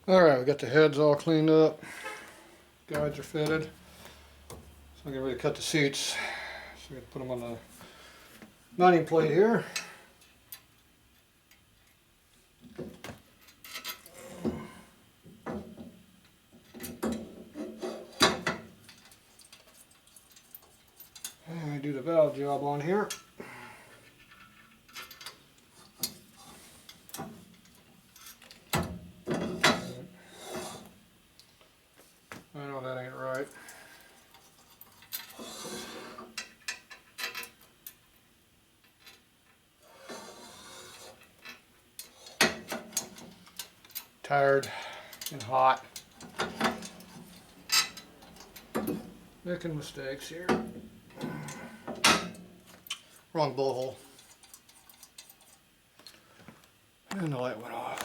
Alright, we got the heads all cleaned up. Guides are fitted. So I'm getting ready to cut the seats. So I'm going to put them on the mounting plate here. And I do the valve job on here. I know that ain't right. Tired and hot. Making mistakes here. Wrong blowhole. And the light went off.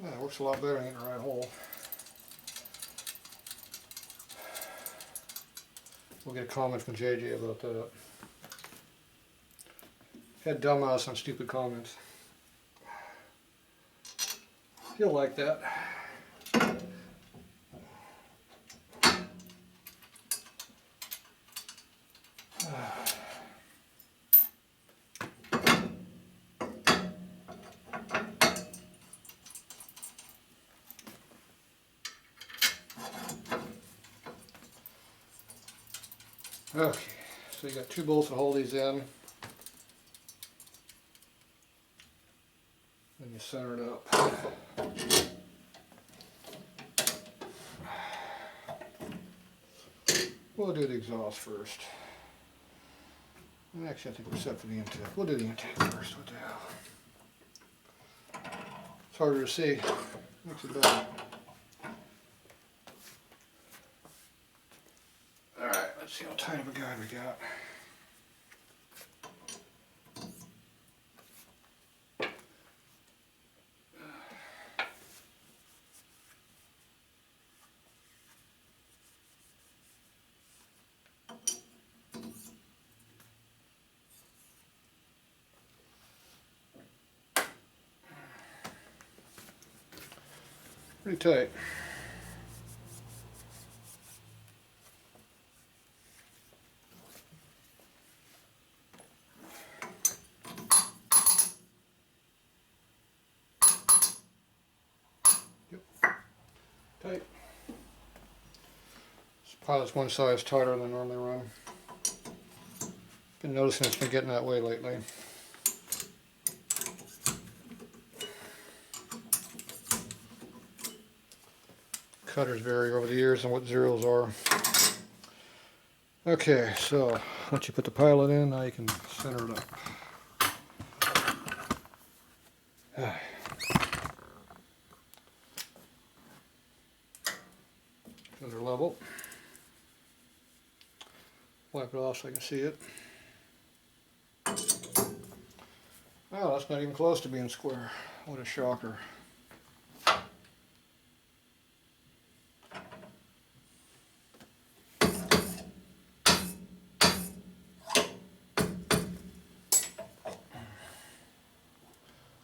Yeah, it works a lot better in the right hole. We'll get a comment from JJ about that. Had dumbass on stupid comments. He'll like that. Okay, so you got two bolts to hold these in. Then you center it up. We'll do the exhaust first. Actually, I think we're set for the intake. We'll do the intake first. What the hell? It's harder to see. Makes it better. Alright, let's see how tight of a guide we got. Pretty tight. Yep. Tight. This pilot's one size tighter than I normally run. Been noticing it's been getting that way lately. Cutters vary over the years on what zeros are. Okay, so once you put the pilot in, now you can center it up. They're level. Wipe it off so I can see it. Oh, that's not even close to being square. What a shocker.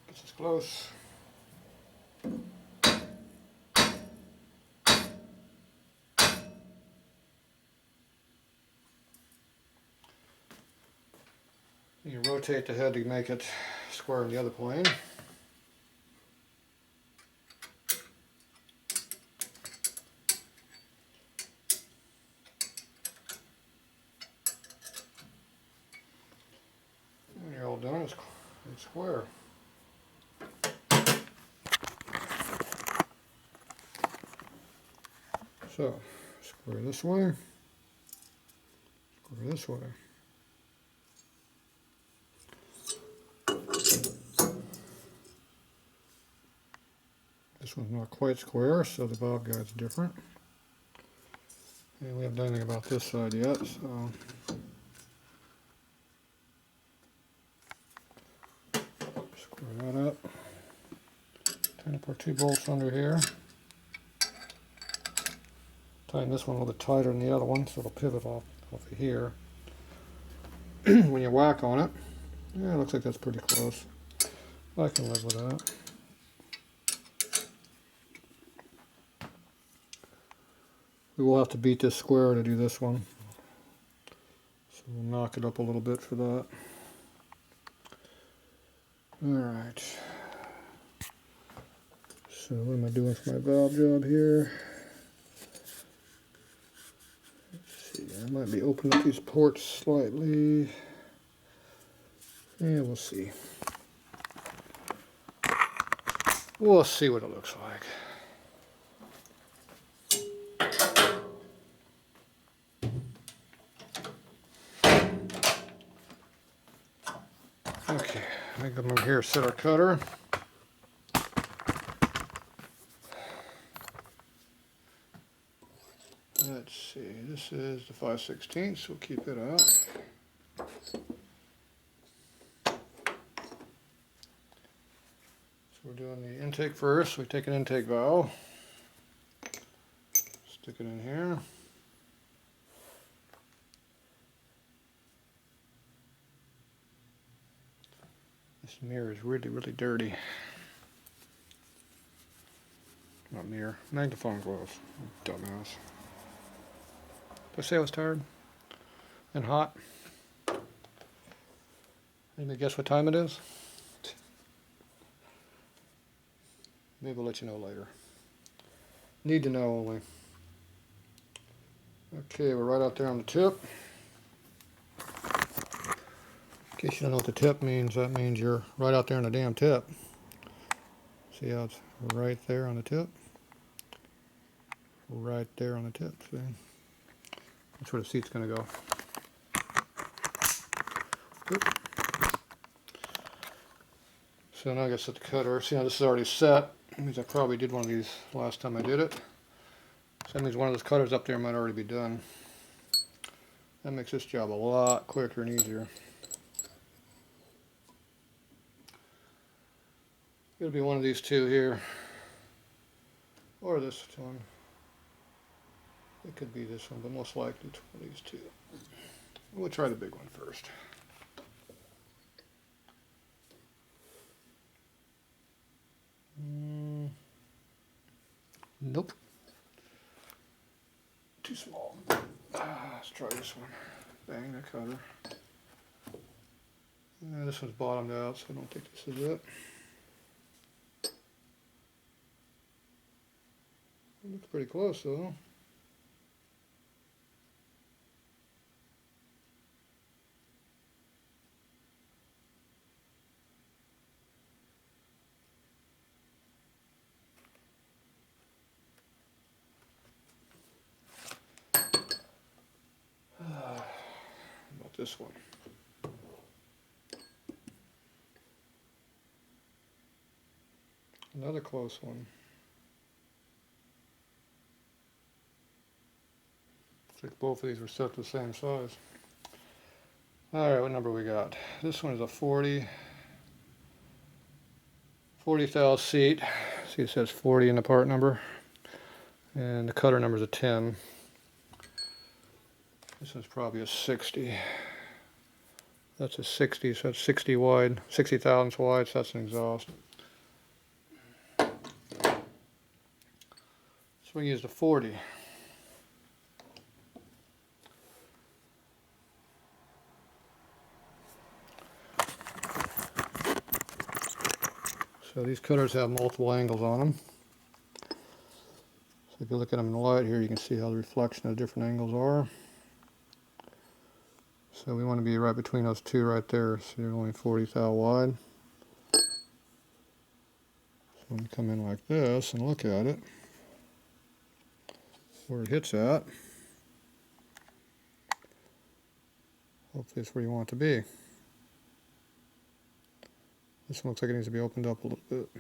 Gets us close. You rotate the head to make it square in the other plane. And you're all done. It's square. So, square this way, square this way. This one's not quite square, so the valve guide's different. And we haven't done anything about this side yet, so square that up. Tighten up our two bolts under here. Tighten this one a little bit tighter than the other one, so it'll pivot off of here. When you whack on it, Yeah, it looks like that's pretty close. I can live with that. We will have to beat this square to do this one. So we'll knock it up a little bit for that. Alright. So what am I doing for my valve job here? Let's see, I might be opening up these ports slightly. Yeah, we'll see. We'll see what it looks like. Okay, I think I'm over here, set our cutter. Let's see, this is the 5/16, so we'll keep it out. So we're doing the intake first. We take an intake valve, stick it in here. This mirror is really, really dirty. Not mirror, magnifying glass. Dumbass. Did I say I was tired? And hot? Anybody guess what time it is? Maybe we'll let you know later. Need to know only. Okay, we're right out there on the tip. In case you don't know what the tip means, that means you're right out there on the damn tip. See how it's right there on the tip? Right there on the tip, see? That's where the seat's going to go. Oop. So now I gotta set the cutter. See how this is already set? That means I probably did one of these last time I did it. So that means one of those cutters up there might already be done. That makes this job a lot quicker and easier. It'll be one of these two here. Or this one. It could be this one, but most likely it's one of these two. We'll try the big one first. Nope. Too small. Let's try this one. Bang the cutter. This one's bottomed out, so I don't think this is it. It looks pretty close though. About this one. Another close one. Looks like both of these were set to the same size. Alright, what number we got? This one is a 40 thou seat. See, it says 40 in the part number. And the cutter number is a 10. This one's probably a 60. That's a 60, so that's 60 wide, 60 thousandths wide, so that's an exhaust. So we use the 40. So these cutters have multiple angles on them. So if you look at them in the light here, you can see how the reflection of the different angles are. So we want to be right between those two right there, so you're only 40 thou wide. So when you come in like this and look at it, where it hits at, hopefully it's where you want it to be. This one looks like it needs to be opened up a little bit.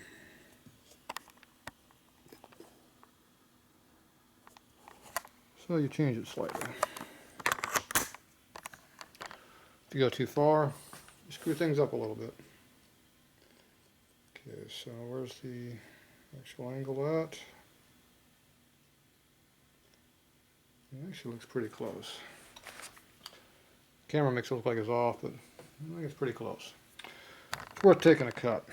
So you change it slightly. If you go too far, you screw things up a little bit. Okay, so where's the actual angle at? It actually looks pretty close. Camera makes it look like it's off, but I think it's pretty close. it's worth taking a cut.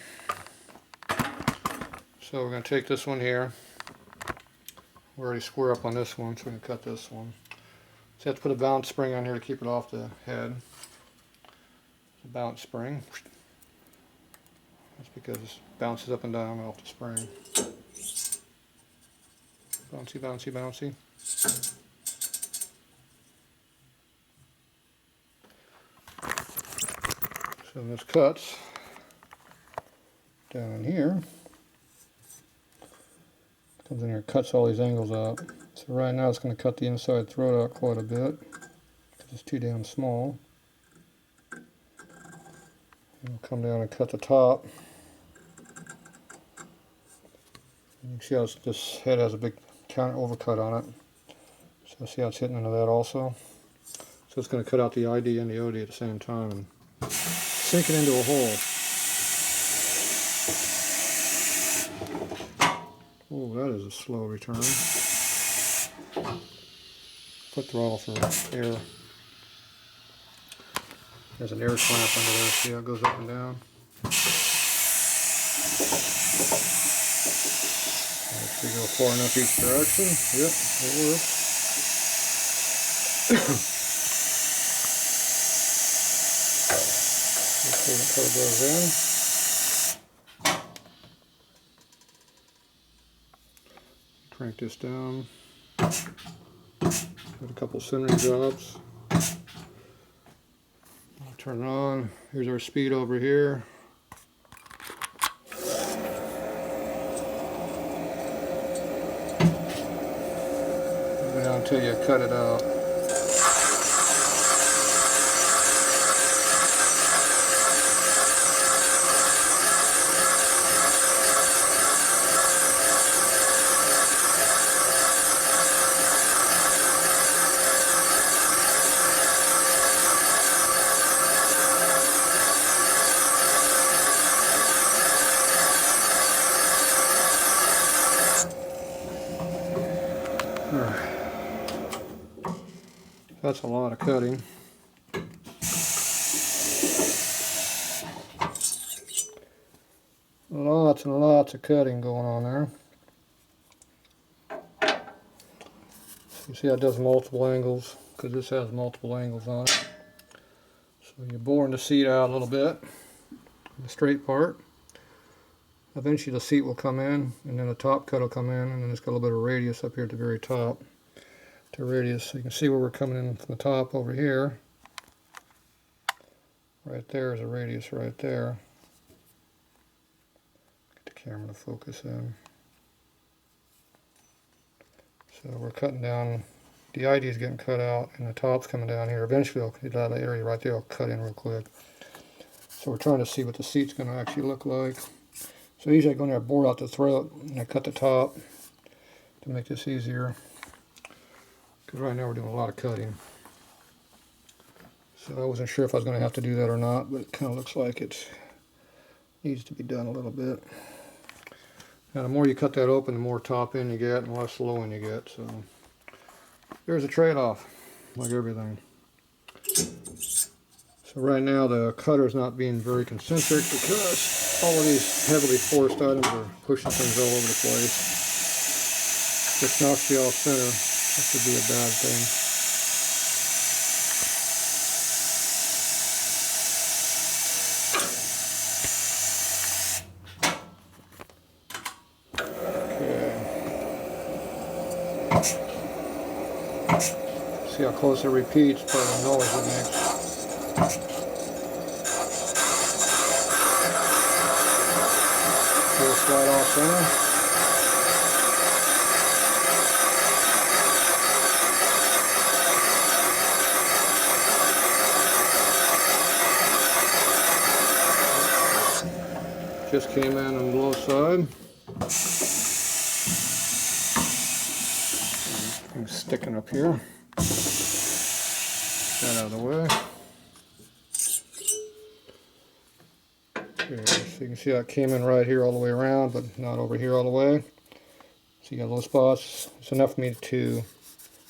So we're going to take this one here. We're already square up on this one, so we're going to cut this one. So you have to put a balance spring on here to keep it off the head. A balance spring. That's because it bounces up and down off the spring. Bouncy, bouncy, bouncy. So this cuts down here. Comes in here and cuts all these angles out. So right now it's going to cut the inside throat out quite a bit because it's too damn small. And we'll come down and cut the top. And you can see how this head has a big counter overcut on it. So see how it's hitting into that also. So it's going to cut out the ID and the OD at the same time and sink it into a hole. Oh, that is a slow return. Foot throttle for air. There's an air clamp under there. See how it goes up and down? Make sure you go far enough each direction. Yep, it works. Make sure the toe goes in. Crank this down. Got a couple centering jobs. Turn it on. Here's our speed over here. Go down until you cut it out. That's a lot of cutting. Lots and lots of cutting going on there. You see how it does multiple angles, because this has multiple angles on it. So you're boring the seat out a little bit, the straight part. Eventually the seat will come in, and then the top cut will come in, and then it's got a little bit of radius up here at the very top. To radius, so you can see where we're coming in from the top over here. Right there is a radius right there. Get the camera to focus in. So we're cutting down, the ID is getting cut out, and the top's coming down here. Eventually, that area right there will cut in real quick. So we're trying to see what the seat's going to actually look like. So usually I go in there and bore out the throat, and I cut the top to make this easier. Because right now we're doing a lot of cutting. So I wasn't sure if I was going to have to do that or not, but it kind of looks like it needs to be done a little bit. Now the more you cut that open, the more top end you get and less low end you get. So there's a trade-off, like everything. So right now the cutter is not being very concentric because all of these heavily forced items are pushing things all over the place. Just knocks you off center. That could be a bad thing. Okay. See how close it repeats by the noise it makes. It'll slide off center. Just came in on the low side. I'm sticking up here. Get that out of the way. Okay, so you can see how it came in right here all the way around, but not over here all the way. So you got little spots. It's enough for me to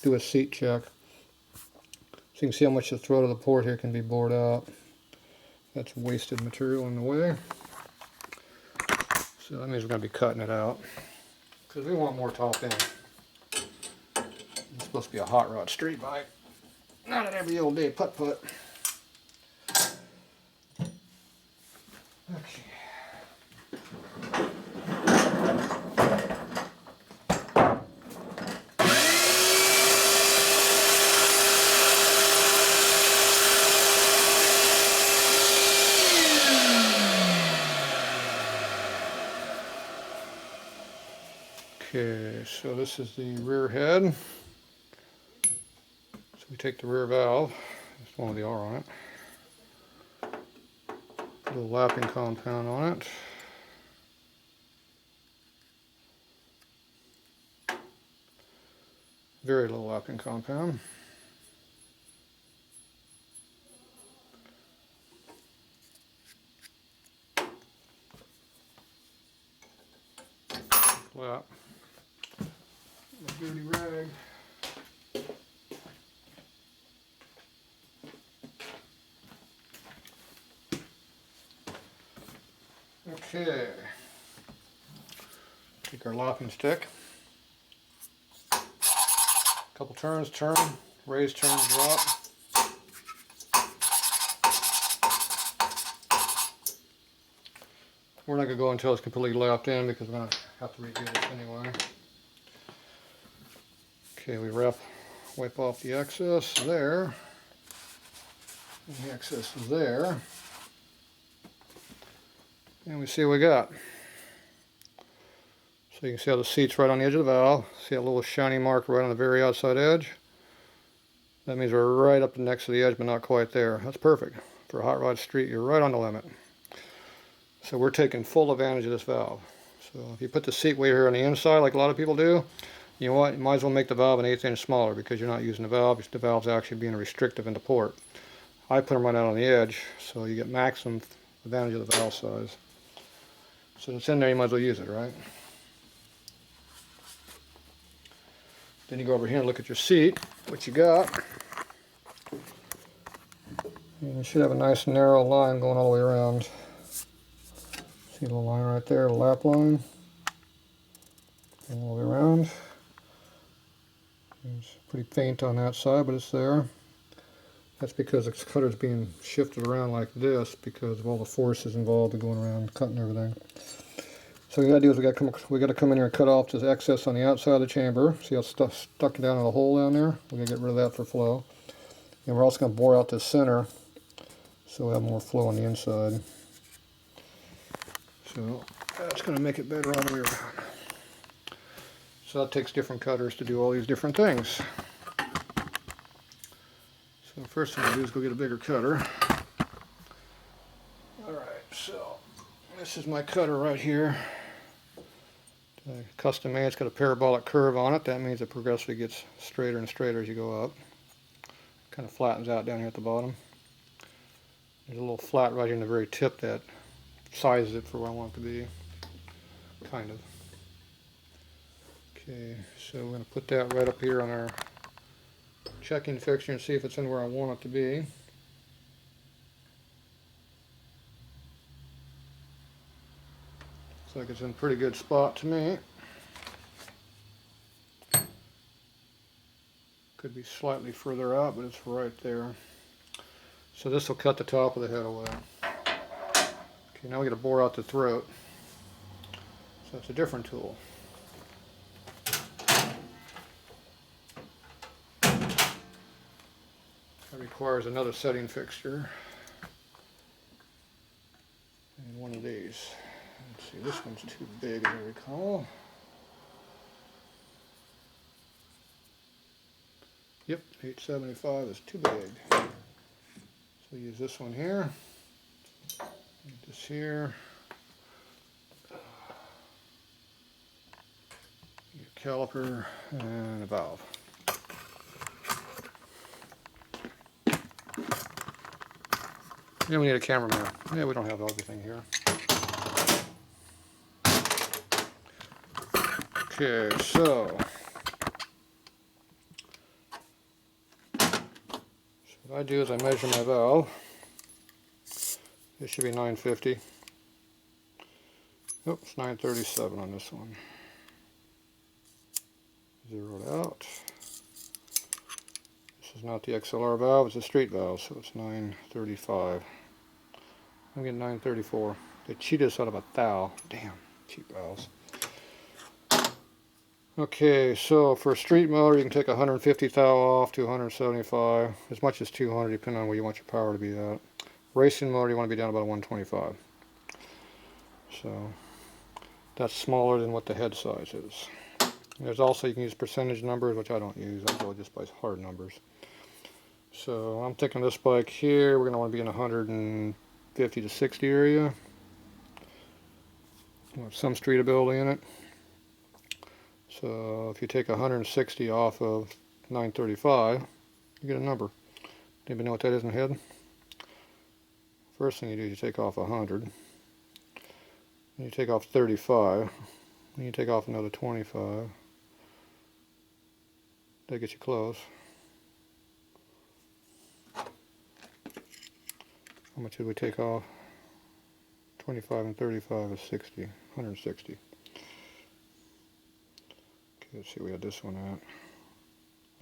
do a seat check. So you can see how much the throat of the port here can be bored out. That's wasted material in the way. So that means we're going to be cutting it out because we want more top end. It's supposed to be a hot rod street bike, not an every old day putt-putt. Okay. Okay, so this is the rear head. So we take the rear valve, there's one with the R on it, put a little lapping compound on it. Very little lapping compound. Lap. My dirty rag. Okay. Take our locking stick. Couple turns, turn, raise, turn, drop. We're not going to go until it's completely lapped in because we're going to have to redo this anyway. Okay, we wipe off the excess there. And the excess is there. And we see what we got. So you can see how the seat's right on the edge of the valve. See that little shiny mark right on the very outside edge? That means we're right up next to the edge, but not quite there. That's perfect. For a hot rod street, you're right on the limit. So we're taking full advantage of this valve. So if you put the seat weight here on the inside, like a lot of people do, you know what? You might as well make the valve an 1/8 inch smaller because you're not using the valve. The valve's actually being restrictive into port. I put them right out on the edge, so you get maximum advantage of the valve size. So it's in there, you might as well use it, right? Then you go over here and look at your seat, what you got. And you should have a nice narrow line going all the way around. See the little line right there, the lap line. All the way around. It's pretty faint on that side, but it's there. That's because the cutter's being shifted around like this because of all the forces involved in going around cutting everything. So what we got to do is we got to come in here and cut off this excess on the outside of the chamber. See how it's stuck down in the hole down there? We're going to get rid of that for flow. And we're also going to bore out this center so we have more flow on the inside. So that's going to make it better all the way around. So that takes different cutters to do all these different things. So first thing I'll do is go get a bigger cutter. Alright, so this is my cutter right here. Custom made, it's got a parabolic curve on it. That means it progressively gets straighter and straighter as you go up. Kind of flattens out down here at the bottom. There's a little flat right here in the very tip that sizes it for what I want it to be. Kind of. Okay, so we're going to put that right up here on our checking fixture and see if it's in where I want it to be. Looks like it's in a pretty good spot to me. Could be slightly further out, but it's right there. So this will cut the top of the head away. Okay, now we got to bore out the throat. So it's a different tool. That requires another setting fixture. And one of these. Let's see, this one's too big as I recall. Yep, 875 is too big. So use this one here. This here. Your caliper and a valve. Then we need a cameraman. Yeah, we don't have everything here. Okay, so what I do is I measure my valve. This should be 950. Oh, it's 937 on this one. Zeroed out. This is not the XLR valve, it's a street valve, so it's 935. I'm getting 934. They cheated us out of a thou. Damn, cheap valves. Okay, so for a street motor, you can take 150 thou off to 175, as much as 200, depending on where you want your power to be at. Racing motor, you want to be down about 125. So that's smaller than what the head size is. There's also, you can use percentage numbers, which I don't use. I go just by hard numbers. So I'm thinking this bike here, we're going to want to be in 150 to 60 area. We'll have some streetability in it. So if you take 160 off of 935, you get a number. Anybody know what that is in the head? First thing you do is you take off 100. Then you take off 35. Then you take off another 25. That gets you close. How much did we take off? 25 and 35 is 60. 160. Okay, let's see where we had this one at.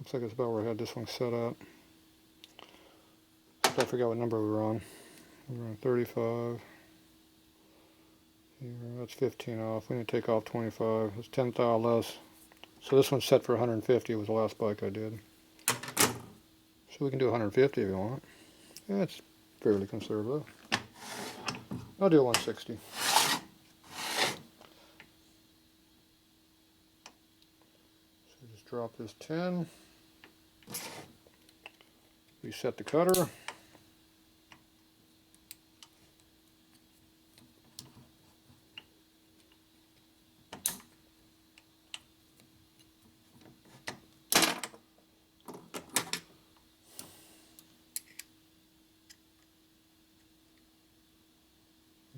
Looks like it's about where I had this one set up. I forgot what number we were on. We were on 35. Here, that's 15 off. We need to take off 25. It's 10 thou less. So this one's set for 150. It was the last bike I did. So we can do 150 if you want. Yeah, it's fairly conservative. I'll do 160. So just drop this 10. Reset the cutter.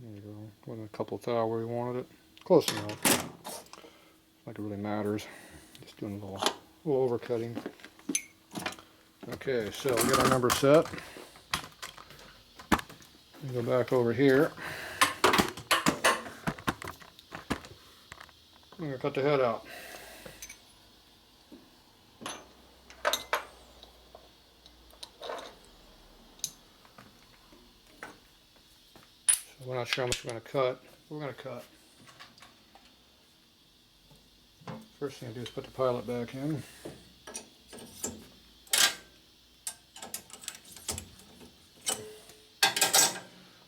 There you go. Wasn't a couple thou where we wanted it. Close enough. Not like it really matters. Just doing a little overcutting. Okay, so we got our number set. Go back over here. I'm going to cut the head out. So we're not sure how much we're going to cut. We're going to cut. First thing I do is put the pilot back in.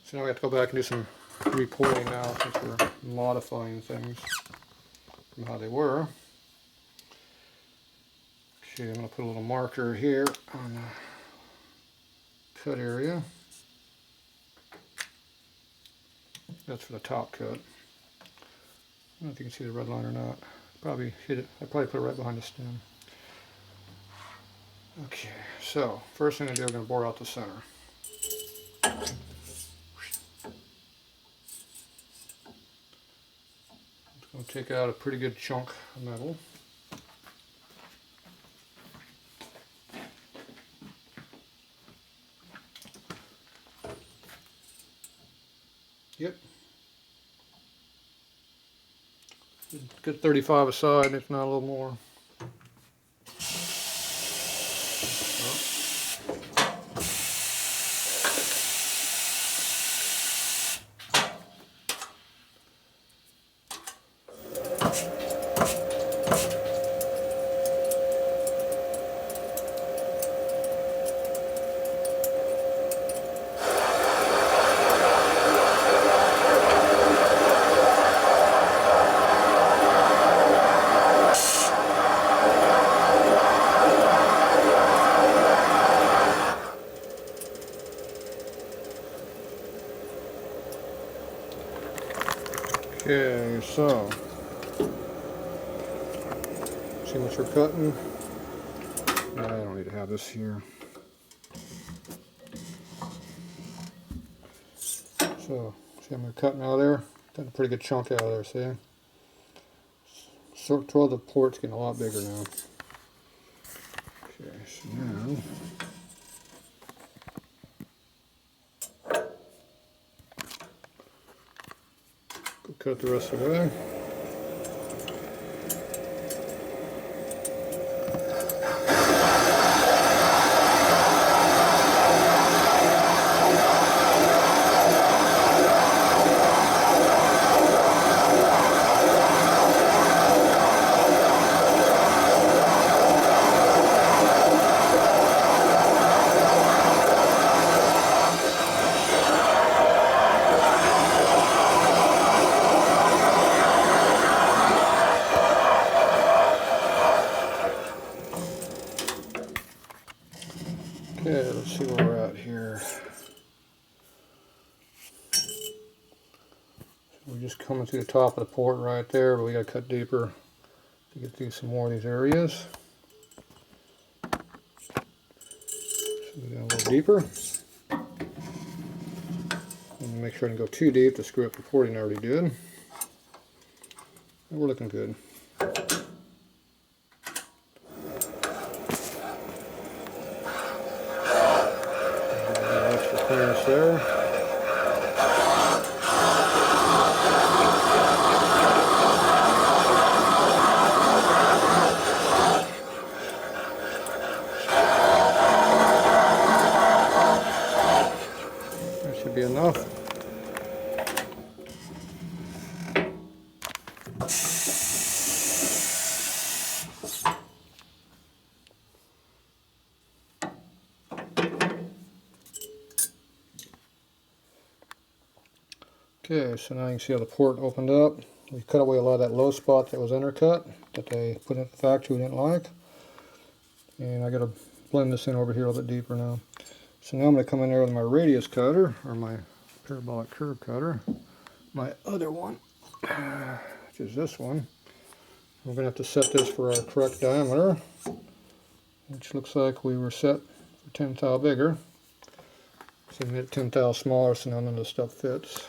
So now we have to go back and do some reporting now since we're modifying things from how they were. Okay, I'm going to put a little marker here on the cut area. That's for the top cut. I don't know if you can see the red line or not. Probably hit it. I probably put it right behind the stem. Okay, so first thing I do, I'm going to bore out the center. It's going to take out a pretty good chunk of metal. Yep. Get 35 aside, if not a little more. Okay, so see what you're cutting. No, I don't need to have this here. So, see how I'm cutting out of there? Got a pretty good chunk out of there, see? So, the port's getting a lot bigger now. Okay, so now cut the rest of the way. Okay, let's see where we're at here. We're just coming through the top of the port right there, but we got to cut deeper to get through some more of these areas. So we got a little deeper. And make sure I didn't go too deep to screw up the porting I already did. And we're looking good. Extra clearance there. That should be enough. Okay, so now you can see how the port opened up. We cut away a lot of that low spot that was undercut that they put in the factory we didn't like. And I got to blend this in over here a little bit deeper now. So now I'm going to come in there with my radius cutter, or my parabolic curve cutter. My other one, which is this one. We're going to have to set this for our correct diameter, which looks like we were set for 10 thou bigger. So we made it 10 thou smaller, so now none of the stuff fits.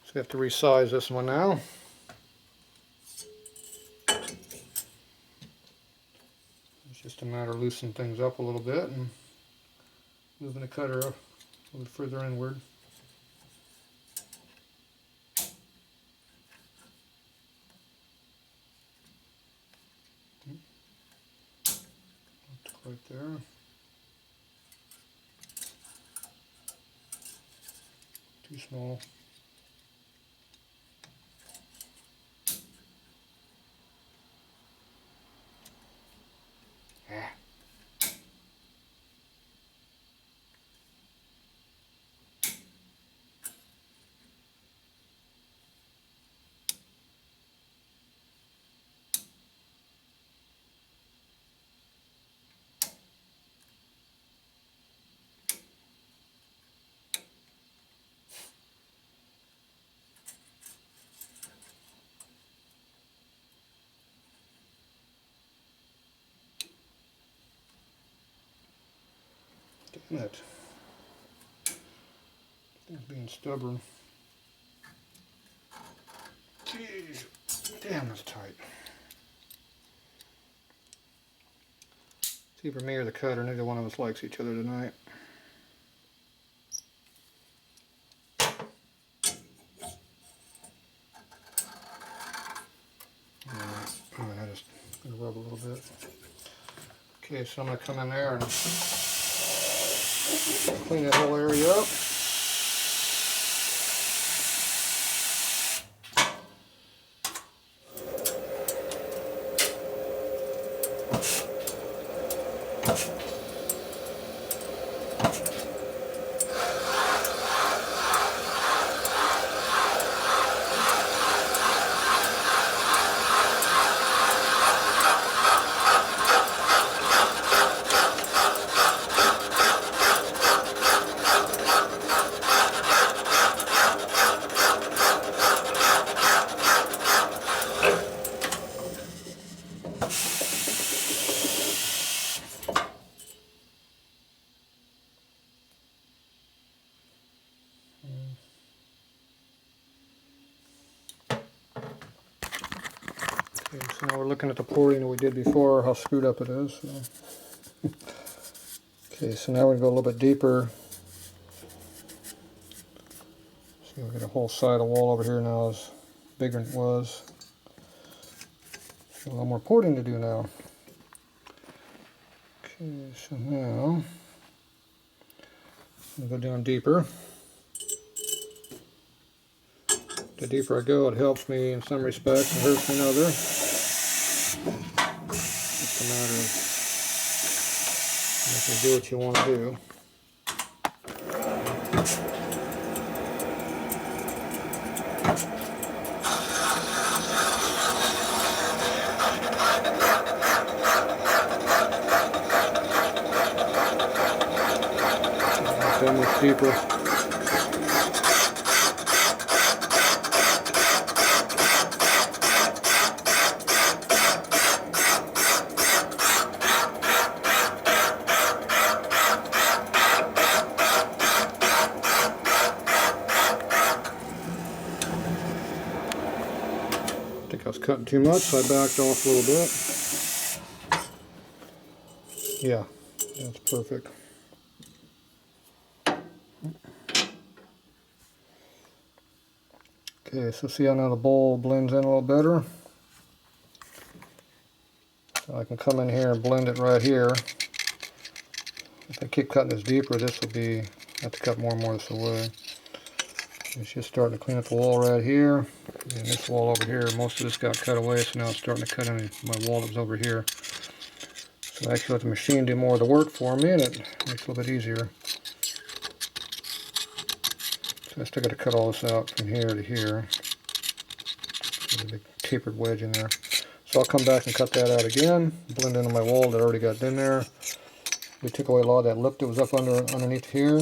So we have to resize this one now. It's just a matter of loosening things up a little bit and moving the cutter up a little further inward. Right there. Too small. Damn it. It's being stubborn. Jeez. Damn, that's tight. See, for me or the cutter, neither one of us likes each other tonight. I just gonna rub a little bit. Okay, so I'm gonna come in there and clean that whole area up. Okay, so now we're looking at the porting that we did before, how screwed up it is. So. Okay, so now we're going to go a little bit deeper. So We'll get a whole side of the wall over here now is bigger than it was. So a lot more porting to do now. Okay, so now I'll go down deeper. The deeper I go, it helps me in some respects and hurts me in others. Just a matter of making do what you want to do. That much deeper. I think I was cutting too much, so I backed off a little bit. Yeah, that's perfect. Okay, so see how now the bowl blends in a little better? So I can come in here and blend it right here. If I keep cutting this deeper, this will be, I have to cut more and more of this away. It's just starting to clean up the wall right here. And this wall over here, most of this got cut away, so now it's starting to cut in my wall that was over here. So I actually let the machine do more of the work for me, and it makes it a little bit easier. So I still got to cut all this out from here to here. There's a big tapered wedge in there. So I'll come back and cut that out again, blend into my wall that I already got in there. We took away a lot of that lip that was up underneath here,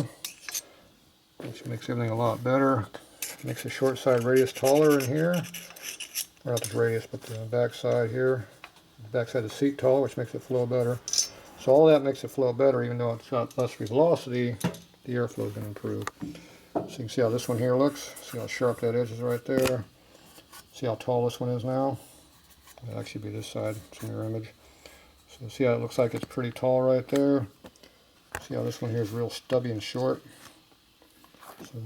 which makes everything a lot better. Makes the short side radius taller in here. Or not the radius, but the back side here. The back side of the seat taller, which makes it flow better. So all that makes it flow better, even though it's got less velocity, the airflow is going to improve. So you can see how this one here looks. See how sharp that edge is right there. See how tall this one is now. It'll actually be this side. It's a mirror image. So see how it looks like it's pretty tall right there. See how this one here is real stubby and short. So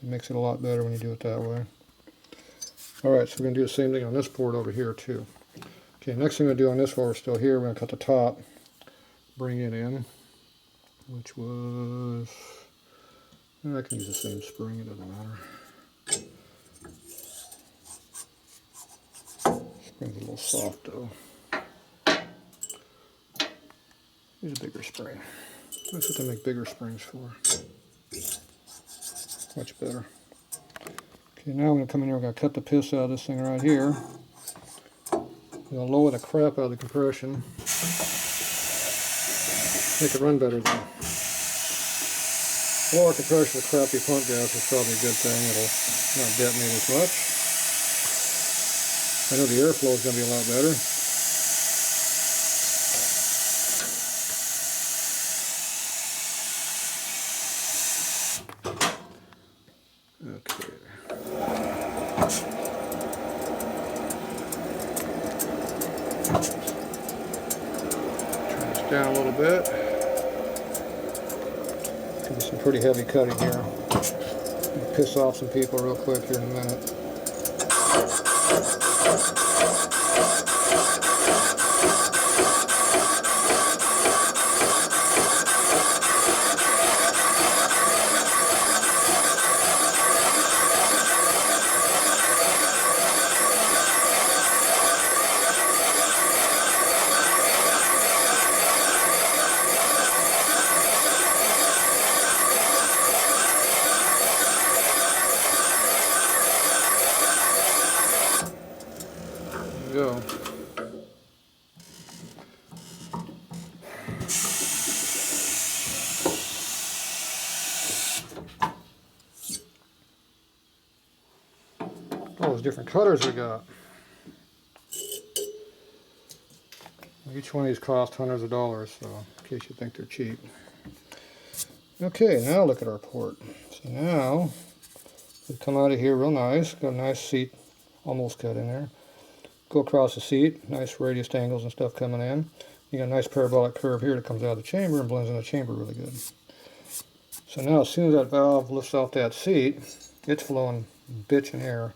it makes it a lot better when you do it that way. Alright, so we're going to do the same thing on this board over here too. Okay, next thing we're going to do on this while we're still here, we're going to cut the top, bring it in, which was, I can use the same spring, it doesn't matter. Spring's a little soft though. Use a bigger spring. That's what they make bigger springs for. Much better. Okay, now I'm going to come in here, we're going to cut the piss out of this thing right here. I'm going to lower the crap out of the compression. Make it run better though. Lower compression of crappy pump gas is probably a good thing. It'll not detonate as much. I know the airflow is going to be a lot better. Okay. Turn this down a little bit. Give me some pretty heavy cutting here. I'll piss off some people real quick here in a minute. Go. All those different cutters we got. Each one of these cost hundreds of dollars, so in case you think they're cheap. Okay, now look at our port. So now we come out of here real nice. Got a nice seat almost cut in there. Go across the seat, nice radius angles and stuff coming in. You got a nice parabolic curve here that comes out of the chamber and blends in the chamber really good. So now as soon as that valve lifts off that seat, it's flowing bitchin' air.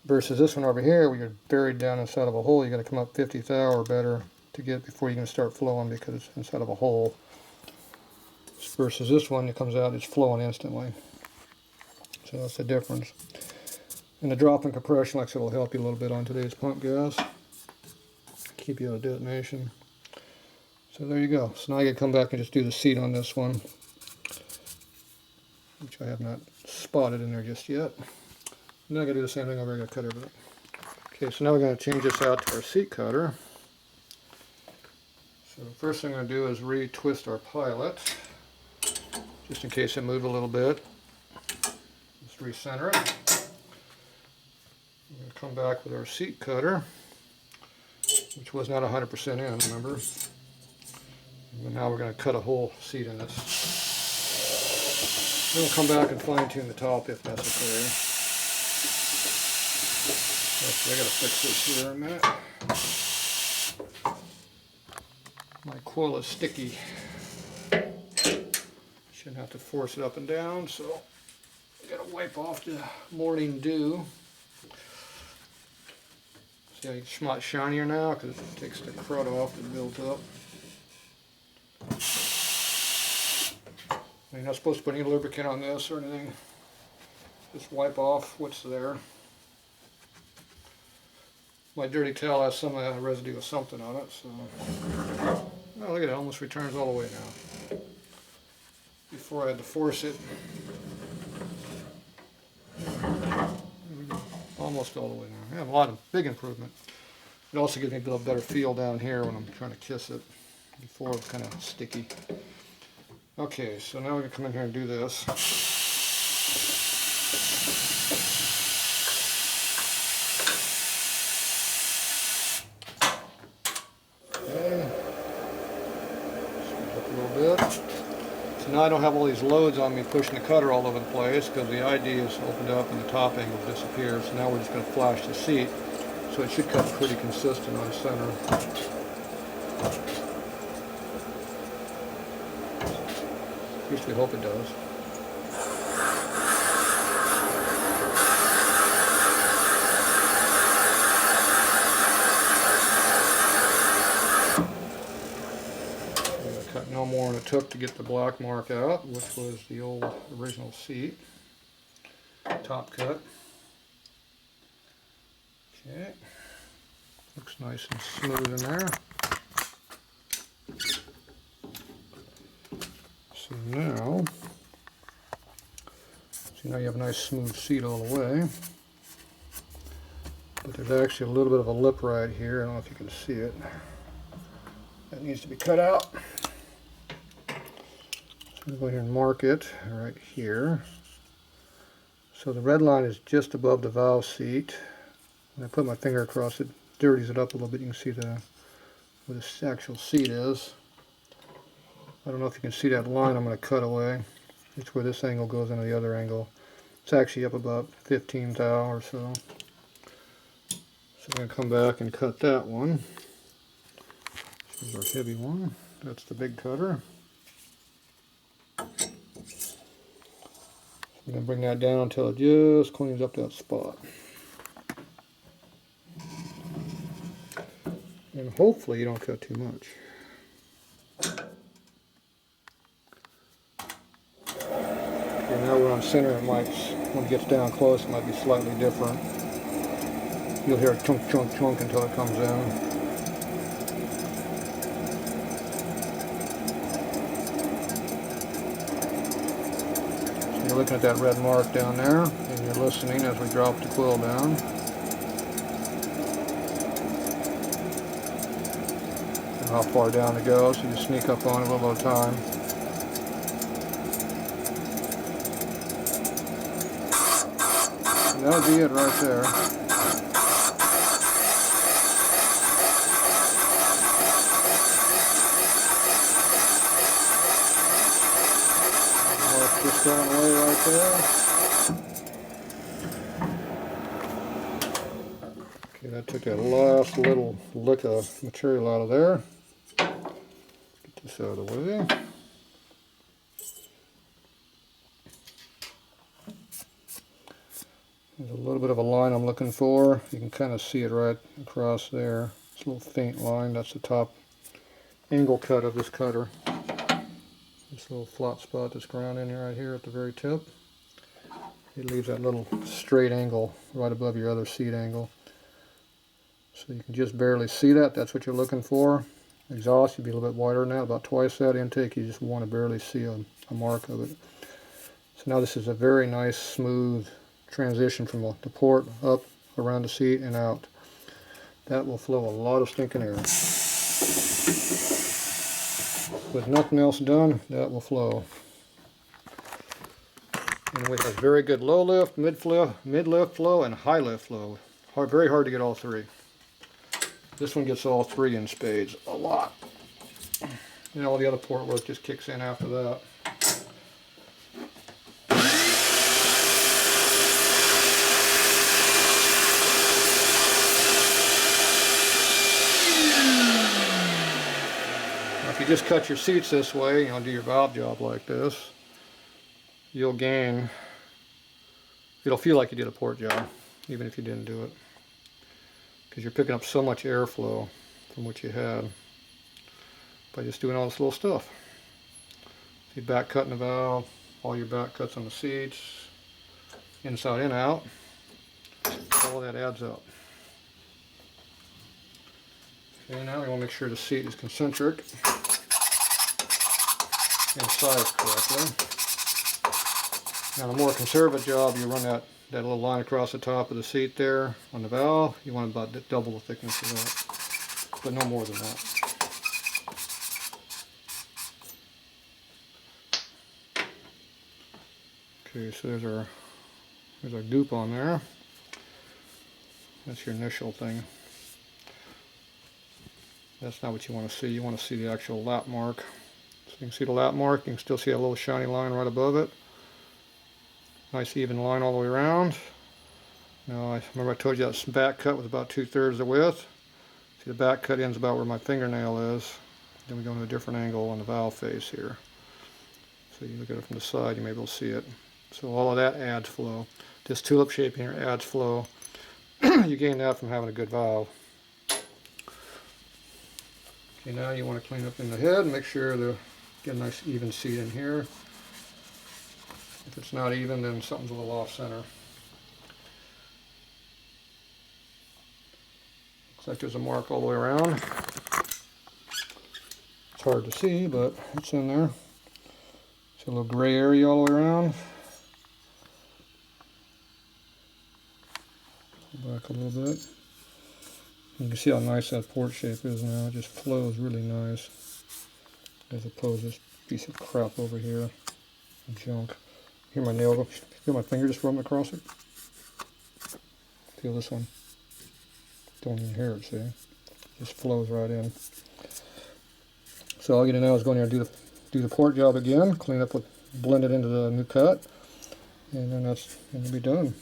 Versus this one over here, where you're buried down inside of a hole, you got to come up 50th hour or better to get before you can start flowing because it's inside of a hole. Versus this one, it comes out, it's flowing instantly. So that's the difference. And the drop in compression, like I said, will help you a little bit on today's pump gas. Keep you out of detonation. So there you go. So now I can come back and just do the seat on this one, which I have not spotted in there just yet. Now I gotta do the same thing over here, I gotta cut everything. Okay, so now we're gonna change this out to our seat cutter. So the first thing I'm gonna do is re-twist our pilot, just in case it moved a little bit. Just recenter it. We're gonna come back with our seat cutter, which was not 100% in, remember? And now we're gonna cut a whole seat in this. Then we'll come back and fine tune the top if necessary. Actually, I gotta fix this here in a minute. My coil is sticky. Shouldn't have to force it up and down, so I gotta wipe off the morning dew. See how it's much shinier now because it takes the crud off that built up. You're not supposed to put any lubricant on this or anything. Just wipe off what's there. My dirty towel has some residue of something on it, so. Oh, look at it, almost returns all the way now. Before I had to force it. Almost all the way now. I have a lot of big improvement. It also gives me a little better feel down here when I'm trying to kiss it. Before it was kind of sticky. Okay, so now we're going to come in here and do this. So now I don't have all these loads on me pushing the cutter all over the place because the ID is opened up and the top angle disappears. So now we're just going to flash the seat. So it should cut pretty consistent on center. At least we hope it does. Cut no more than it took to get the black mark out, which was the old original seat. Top cut. Okay. Looks nice and smooth in there. So now you have a nice smooth seat all the way. But there's actually a little bit of a lip right here. I don't know if you can see it. That needs to be cut out. So I'm going here and mark it right here. So the red line is just above the valve seat. When I put my finger across it, dirties it up a little bit. You can see where this actual seat is. I don't know if you can see that line I'm going to cut away. It's where this angle goes into the other angle. It's actually up about 15th thou or so. So I'm going to come back and cut that one. This is our heavy one. That's the big cutter. I'm going to bring that down until it just cleans up that spot. And hopefully you don't cut too much. Okay, now we're on center. It might, when it gets down close, it might be slightly different. You'll hear it chunk, chunk, chunk until it comes in. You're looking at that red mark down there, and you're listening as we drop the quill down. And how far down it goes, so you sneak up on it a little at a time. And that'll be it right there. Just going away right there. Okay, that took that last little lick of material out of there. Get this out of the way. There's a little bit of a line I'm looking for. You can kind of see it right across there. It's a little faint line. That's the top angle cut of this cutter. This little flat spot that's ground in right here at the very tip. It leaves that little straight angle right above your other seat angle. So you can just barely see that. That's what you're looking for. Exhaust, you'd be a little bit wider than that, about twice that. Intake, you just want to barely see a mark of it. So now this is a very nice, smooth transition from the port up, around the seat, and out. That will flow a lot of stinking air. With nothing else done, that will flow. And we have very good low lift, mid lift flow, and high lift flow. Very hard to get all three. This one gets all three in spades a lot. And all the other port work just kicks in after that. Now, if you just cut your seats this way, do your valve job like this, you'll gain, it'll feel like you did a port job, even if you didn't do it. Because you're picking up so much airflow from what you had by just doing all this little stuff. So you're back cutting the valve, all your back cuts on the seats, inside and out, all that adds up. Okay, now we want to make sure the seat is concentric and sized correctly. Now the more conservative job, you run that little line across the top of the seat there on the valve. You want about double the thickness of that, but no more than that. Okay, so there's our dupe on there. That's your initial thing. That's not what you want to see. You want to see the actual lap mark. So you can see the lap mark. You can still see a little shiny line right above it. Nice even line all the way around. Now, I remember I told you that back cut was about 2/3 the width. See, the back cut ends about where my fingernail is. Then we go into a different angle on the valve face here. So you look at it from the side, you may be able to see it. So all of that adds flow. This tulip shape here adds flow. You gain that from having a good valve. Okay, now you want to clean up in the head and make sure to get a nice even seat in here. If it's not even, then something's a little off center. Looks like there's a mark all the way around. It's hard to see, but it's in there. It's a little gray area all the way around. Back a little bit. You can see how nice that port shape is now. It just flows really nice, as opposed to this piece of crap over here, junk. Hear my nail go? Feel my finger just rubbing across it? Feel this one? Don't even hear it, see? Just flows right in. So all you do now is go in here and do the port job again, clean up blend it into the new cut, and then that's going to be done.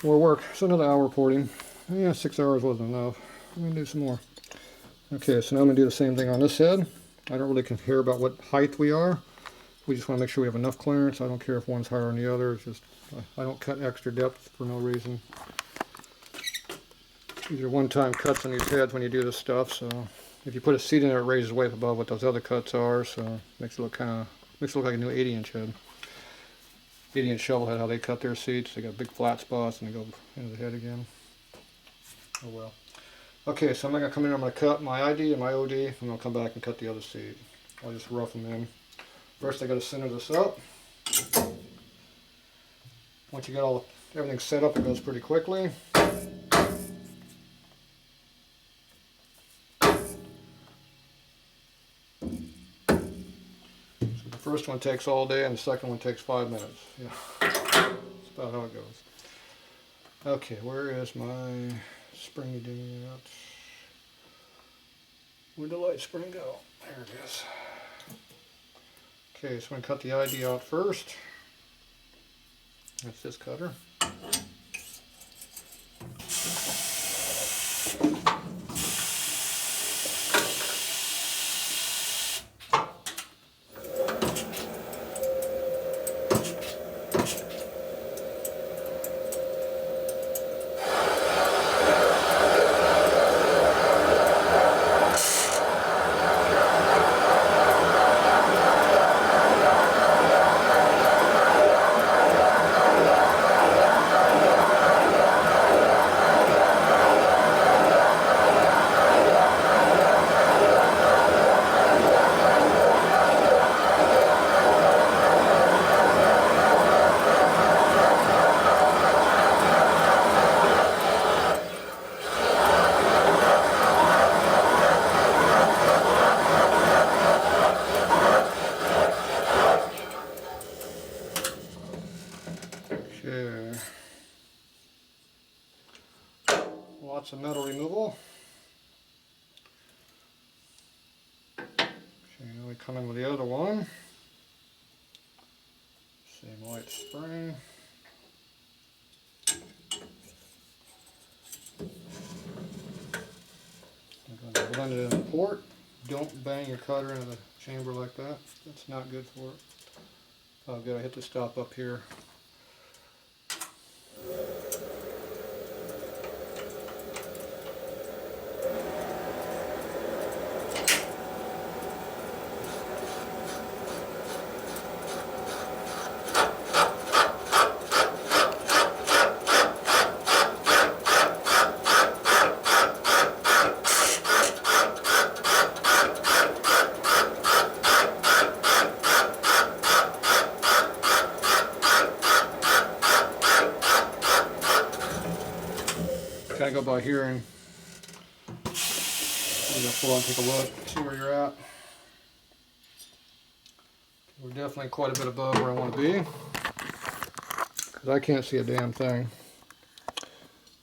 More work. So another hour porting. Yeah, 6 hours wasn't enough. I'm going to do some more. Okay, so now I'm going to do the same thing on this head. I don't really care about what height we are. We just want to make sure we have enough clearance. I don't care if one's higher than the other. It's just, I don't cut extra depth for no reason. These are one-time cuts on these heads when you do this stuff, so if you put a seat in there, it raises way up above what those other cuts are, so makes it look like a new 80-inch head. 80-inch shovel head, how they cut their seats. They got big flat spots and they go into the head again. Oh well. Okay, so I'm going to come in, I'm going to cut my ID and my OD, and then I'll come back and cut the other seat. I'll just rough them in. First I got to center this up. Once you get everything set up, it goes pretty quickly. So the first one takes all day and the second one takes 5 minutes. Yeah, that's about how it goes. Okay, where is my springy dingy at? Where'd the light spring go? There it is. Okay, so I'm going to cut the ID out first. That's this cutter. Okay. Lots of metal removal. Okay, now we come in with the other one. Same white spring. I'm going to blend it in the port. Don't bang your cutter into the chamber like that. That's not good for it. Oh good, I hit the stop up here. Kind of go by here and I'm going to pull out and take a look, see where you're at. We're definitely quite a bit above where I want to be, because I can't see a damn thing.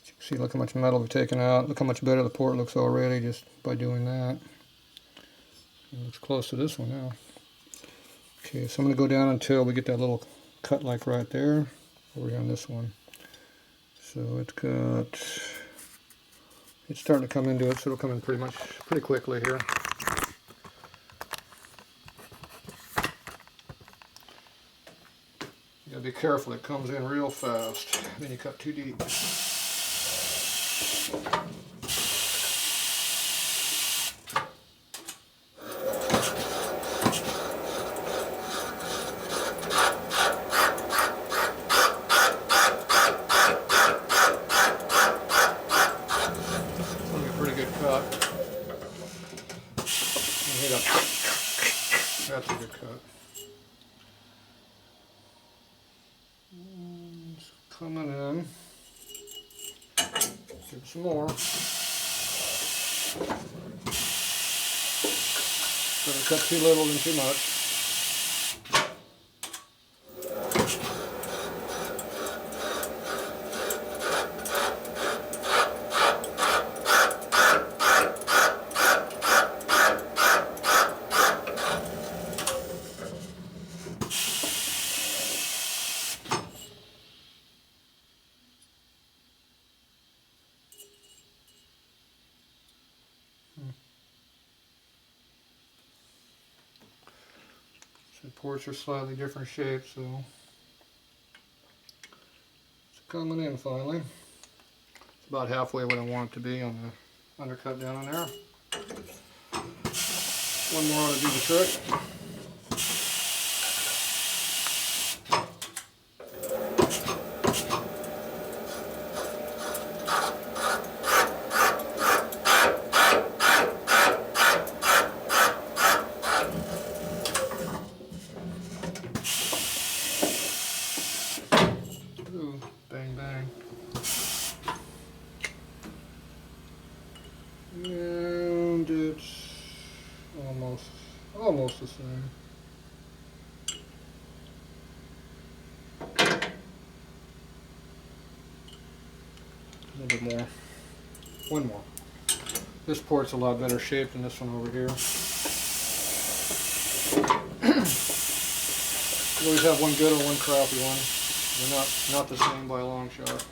You can see, look how much metal we've taken out. Look how much better the port looks already just by doing that. It looks close to this one now. Okay, so I'm going to go down until we get that little cut like right there over here on this one. So it's starting to come into it, so it'll come in pretty quickly here. You gotta be careful, it comes in real fast. Then you cut too deep. That's a good cut. It's coming in. Give it some more. Better cut too little than too much. The ports are slightly different shapes, so it's coming in finally. It's about halfway what I want it to be on the undercut down in there. One more ought to do the trick. Bang, bang. And it's almost the same. A little bit more. One more. This port's a lot better shaped than this one over here. You always have one good or one crappy one. They're not the same by a long shot.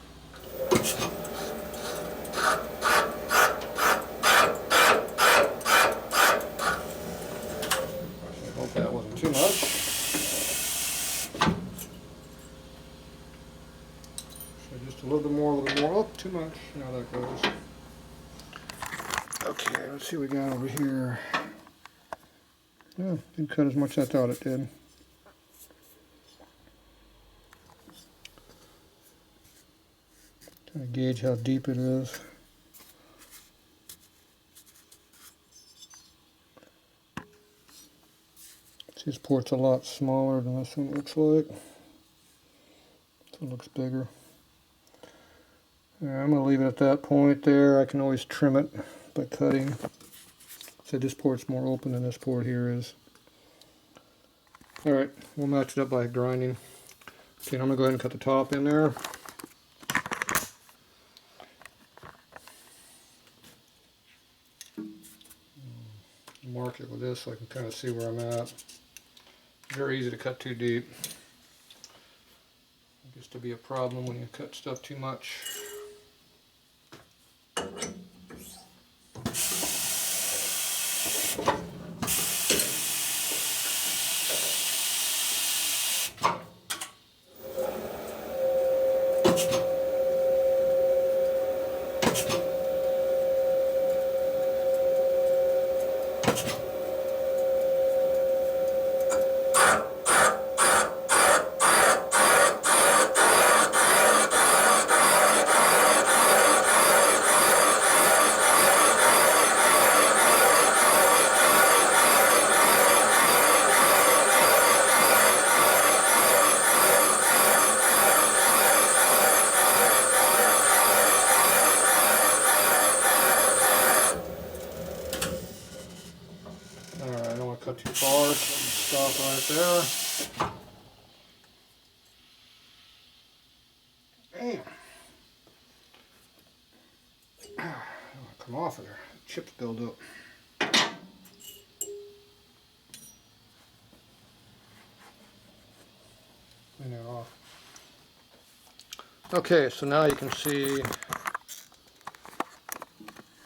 I hope that wasn't too much. So just a little bit more, Oh, too much. Now that goes. Okay, let's see what we got over here. Yeah, didn't cut as much as I thought it did. Trying to gauge how deep it is. This port's a lot smaller than this one looks like. This one looks bigger. Yeah, I'm going to leave it at that point there. I can always trim it by cutting. So this port's more open than this port here is. Alright, we'll match it up by grinding. Okay, I'm going to go ahead and cut the top in there. Mark it with this so I can kind of see where I'm at. Very easy to cut too deep. It gets to be a problem when you cut stuff too much. Alright, I don't want to cut too far, so I'm going to stop right there. Damn. Come off of there. Chips build up. Clean that off. Okay, so now you can see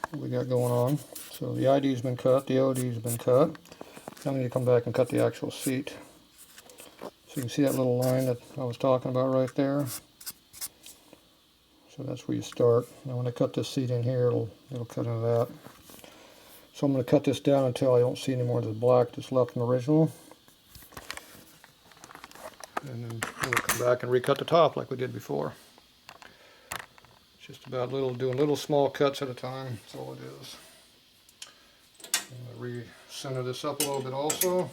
what we got going on. So the ID's been cut, the OD's been cut. Now we need to come back and cut the actual seat. So you can see that little line that I was talking about right there. So that's where you start. Now when I cut this seat in here, it'll cut into that. So I'm going to cut this down until I don't see any more of the black that's left in the original. And then we'll come back and recut the top like we did before. It's just about doing little small cuts at a time. That's all it is. I'm going to re-center this up a little bit also,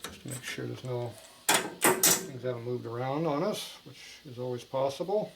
just to make sure there's no things haven't moved around on us, which is always possible.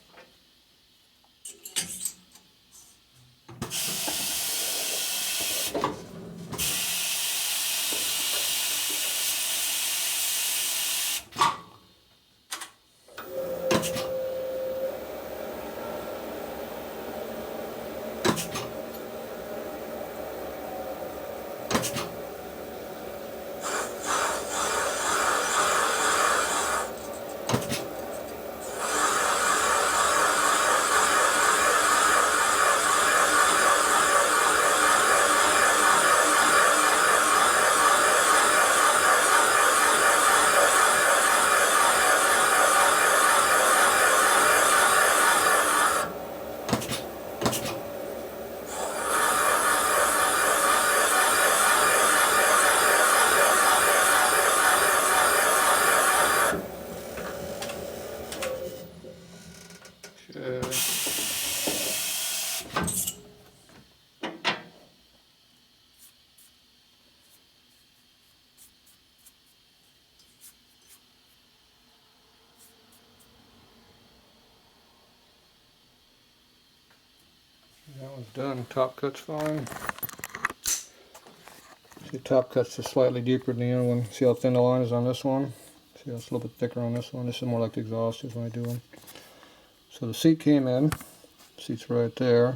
That one's done. Top cut's fine. See, top cut's just slightly deeper than the other one. See how thin the line is on this one? See how it's a little bit thicker on this one? This is more like the exhaust is when I do them. So the seat came in. The seat's right there.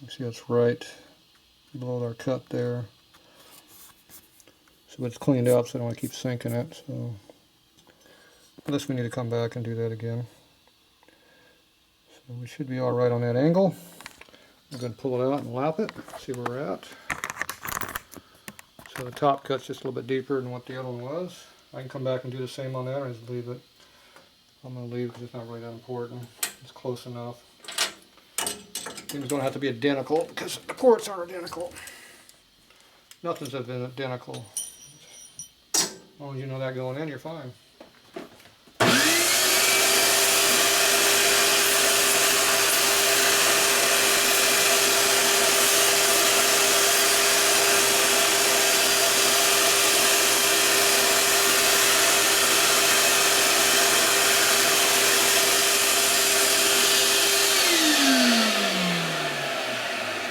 You see it's right below our cut there. So it's cleaned up, so I don't want to keep sinking it. So unless we need to come back and do that again. So we should be all right on that angle. I'm going to pull it out and lap it, see where we're at. So the top cut's just a little bit deeper than what the other one was. I can come back and do the same on that, or just leave it. I'm going to leave because it's not really that important. It's close enough. Things don't have to be identical because the ports are identical. Nothing's identical. As long as you know that going in, you're fine.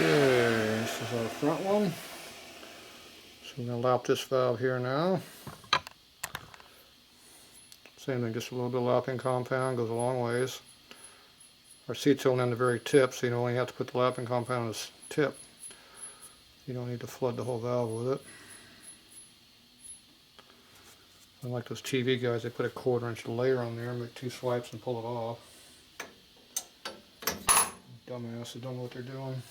Okay, this is our front one. So I'm going to lap this valve here now. Same thing, just a little bit of lapping compound, goes a long ways. Our seat's only on the very tip, so you only have to put the lapping compound on the tip. You don't need to flood the whole valve with it. Unlike those TV guys, they put a 1/4 inch layer on there, make 2 swipes and pull it off. Dumbasses don't know what they're doing.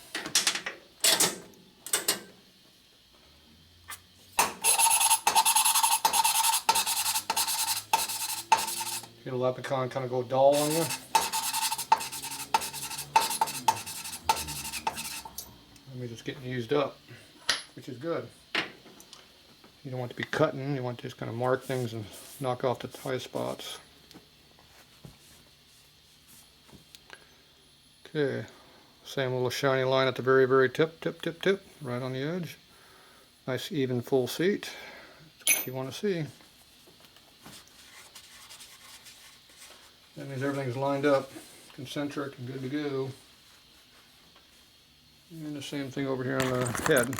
Get a Lepicon kind of go dull on you. That means it's getting used up, which is good. You don't want to be cutting, you want to just kind of mark things and knock off the high spots. Okay, same little shiny line at the very, very tip, right on the edge. Nice even full seat. That's what you want to see. That means everything's lined up, concentric and good to go. And the same thing over here on the head.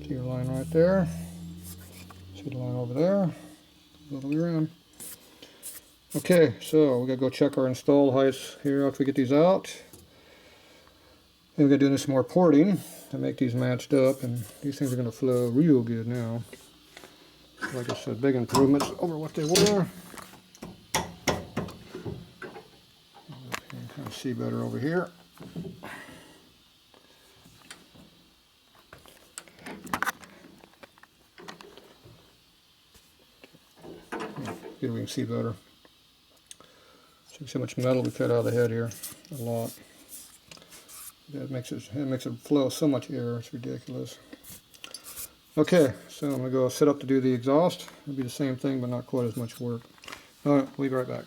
See your line right there. See the line over there. All the way around. Okay, so we gotta go check our install heights here after we get these out. And we're gonna do some more porting to make these matched up, and these things are gonna flow real good now. Like I said, big improvements over what they were. You can kind of see better over here. Here we can see better. See how much metal we cut out of the head here. A lot. That makes it flow so much air. It's ridiculous. Okay, so I'm going to go set up to do the exhaust. It'll be the same thing, but not quite as much work. Alright, we'll be right back.